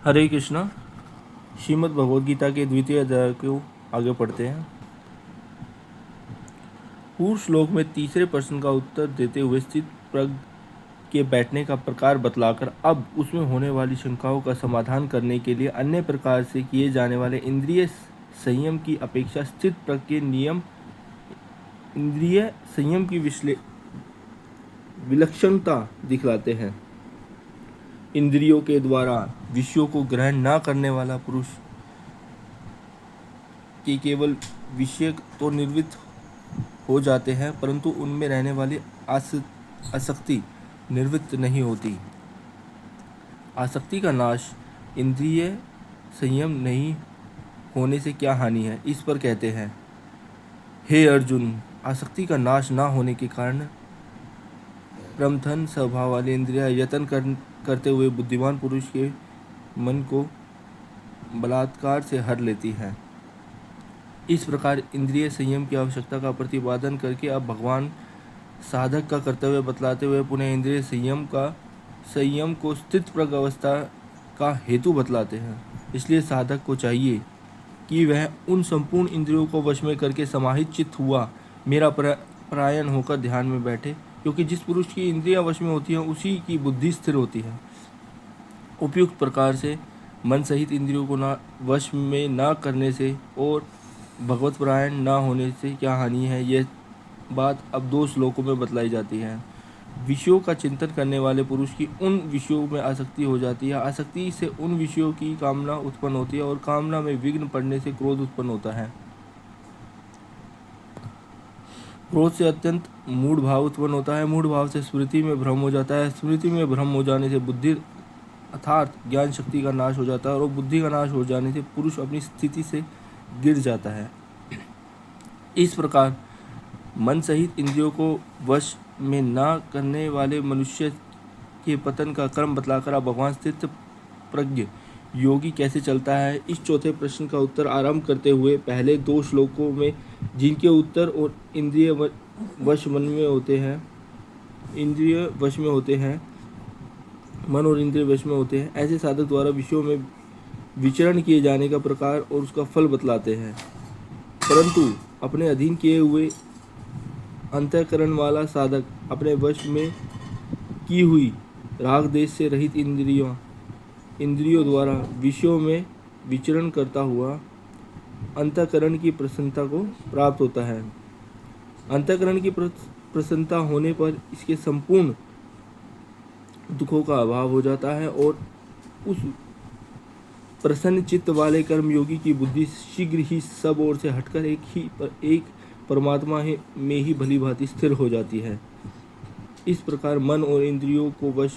हरे कृष्णा। श्रीमद् भगवद गीता के द्वितीय अध्याय को आगे पढ़ते हैं। पूर्व श्लोक में तीसरे प्रश्न का उत्तर देते हुए स्थित प्रज्ञ के बैठने का प्रकार बतलाकर अब उसमें होने वाली शंकाओं का समाधान करने के लिए अन्य प्रकार से किए जाने वाले इंद्रिय संयम की अपेक्षा स्थित प्रज्ञ के नियम इंद्रिय संयम की विलक्षणता दिखलाते हैं। इंद्रियों के द्वारा विषयों को ग्रहण न करने वाला पुरुष के केवल विषय तो निर्वृत्त हो जाते हैं, परंतु उनमें रहने वाली आसक्ति निर्वृत्त नहीं होती। आसक्ति का नाश इंद्रिय संयम नहीं होने से क्या हानि है, इस पर कहते हैं, हे अर्जुन, आसक्ति का नाश न होने के कारण प्रमथन स्वभाव वाली इंद्रियां यत्न करते हुए बुद्धिमान पुरुष के मन को बलात्कार से हर लेती हैं। इस प्रकार इंद्रिय संयम की आवश्यकता का प्रतिपादन करके अब भगवान साधक का कर्तव्य बतलाते हुए पुनः इंद्रिय संयम को स्थित प्रज्ञ अवस्था का हेतु बतलाते हैं। इसलिए साधक को चाहिए कि वह उन संपूर्ण इंद्रियों को वश में करके समाहित चित्त हुआ मेरा परायण होकर ध्यान में बैठे, क्योंकि जिस पुरुष की इंद्रियां वश में होती हैं उसी की बुद्धि स्थिर होती है। उपयुक्त प्रकार से मन सहित इंद्रियों को वश में न करने से और भगवत परायण न होने से क्या हानि है, यह बात अब 2 श्लोकों में बतलाई जाती है। विषयों का चिंतन करने वाले पुरुष की उन विषयों में आसक्ति हो जाती है। आसक्ति से उन विषयों की कामना उत्पन्न होती है और कामना में विघ्न पड़ने से क्रोध उत्पन्न होता है। क्रोध से अत्यंत मूढ़ भाव उत्पन्न होता है। मूढ़ भाव से स्मृति में भ्रम हो जाता है। स्मृति में भ्रम हो जाने से बुद्धि अर्थात ज्ञान शक्ति का नाश हो जाता है और बुद्धि का नाश हो जाने से पुरुष अपनी स्थिति से गिर जाता है। इस प्रकार मन सहित इंद्रियों को वश में न करने वाले मनुष्य के पतन का क्रम बतलाकर अब भगवान स्थित प्रज्ञ योगी कैसे चलता है, इस चौथे प्रश्न का उत्तर आरंभ करते हुए पहले 2 श्लोकों में जिनके उत्तर और इंद्रिय वश मन में होते हैं, इंद्रिय वश में होते हैं, मन और इंद्रिय वश में होते हैं, ऐसे साधक द्वारा विषयों में विचरण किए जाने का प्रकार और उसका फल बतलाते हैं। परंतु अपने अधीन किए हुए अंतःकरण वाला साधक अपने वश में की हुई राग देश से रहित इंद्रियों द्वारा विषयों में विचरण करता हुआ अंतःकरण की प्रसन्नता को प्राप्त होता है। अंतःकरण की प्रसन्नता होने पर इसके संपूर्ण दुखों का अभाव हो जाता है और उस प्रसन्न चित्त वाले कर्मयोगी की बुद्धि शीघ्र ही सब ओर से हटकर एक परमात्मा में ही भली भांति स्थिर हो जाती है। इस प्रकार मन और इंद्रियों को वश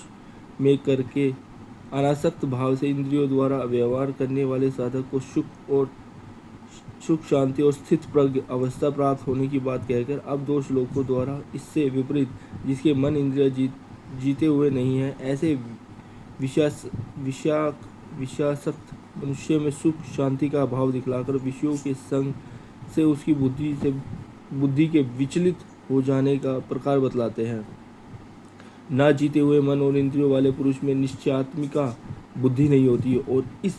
में करके अनासक्त भाव से इंद्रियों द्वारा व्यवहार करने वाले साधक को सुख शांति और स्थित प्रज्ञ अवस्था प्राप्त होने की बात कहकर अब 2 श्लोकों द्वारा इससे विपरीत जिसके मन इंद्रिय जीते हुए नहीं है, ऐसे विषयासक्त मनुष्य में सुख शांति का अभाव दिखलाकर विषयों के संग से उसकी बुद्धि के विचलित हो जाने का प्रकार बतलाते हैं। ना जीते हुए मन और इंद्रियों वाले पुरुष में निश्चयात्मिका बुद्धि नहीं होती और इस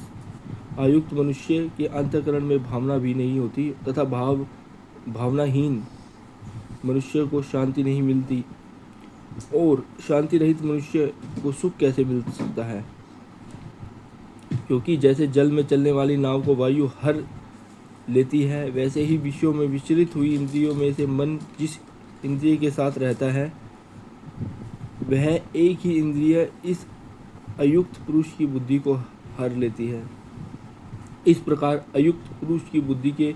आयुक्त मनुष्य के अंतःकरण में भावना भी नहीं होती तथा भावनाहीन मनुष्य को शांति नहीं मिलती और शांति रहित मनुष्य को सुख कैसे मिल सकता है, क्योंकि जैसे जल में चलने वाली नाव को वायु हर लेती है, वैसे ही विषयों में विचलित हुई इंद्रियों में से मन जिस इंद्रिय के साथ रहता है वह एक ही इंद्रिय इस अयुक्त पुरुष की बुद्धि को हर लेती है। इस प्रकार अयुक्त पुरुष की बुद्धि के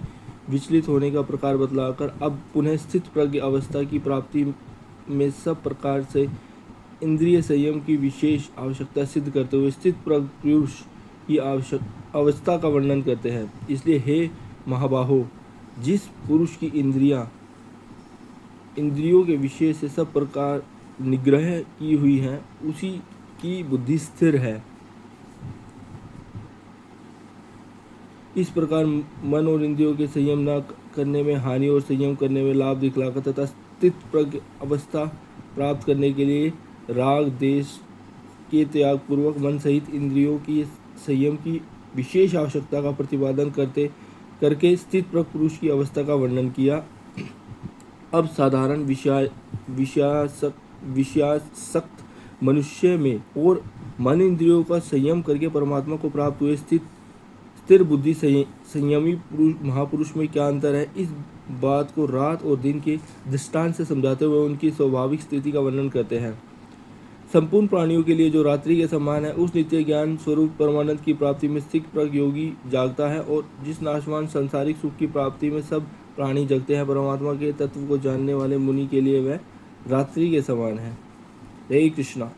विचलित होने का प्रकार बतलाकर अब पुनः स्थित प्रज्ञ अवस्था की प्राप्ति में सब प्रकार से इंद्रिय संयम की विशेष आवश्यकता सिद्ध करते हुए स्थित प्रज्ञ पुरुष की अवस्था का वर्णन करते हैं। इसलिए हे महाबाहो, जिस पुरुष की इंद्रियों के विषय से सब प्रकार निग्रह की हुई है उसी की बुद्धि स्थिर है। इस प्रकार मन और इंद्रियों के संयम न करने में हानि और संयम करने में लाभ दिखलाकर तथा स्थित प्रज्ञ अवस्था प्राप्त करने के लिए राग देश के त्याग पूर्वक मन सहित इंद्रियों की संयम की विशेष आवश्यकता का प्रतिपादन करके स्थित प्रज्ञ पुरुष की अवस्था का वर्णन किया। अब साधारण विषयासक्त मनुष्य में और मन इंद्रियों का संयम करके परमात्मा को प्राप्त हुए स्थिर बुद्धि संयमी महापुरुष में क्या अंतर है, इस बात को रात और दिन के दृष्टांत से समझाते हुए उनकी स्वाभाविक स्थिति का वर्णन करते हैं। संपूर्ण प्राणियों के लिए जो रात्रि के समान है, उस नित्य ज्ञान स्वरूप परमानंद की प्राप्ति में स्थित प्रज्ञ योगी जागता है, और जिस नाशवान सांसारिक सुख की प्राप्ति में सब प्राणी जगते हैं, परमात्मा के तत्व को जानने वाले मुनि के लिए वह रात्रि के समान है। जय कृष्णा।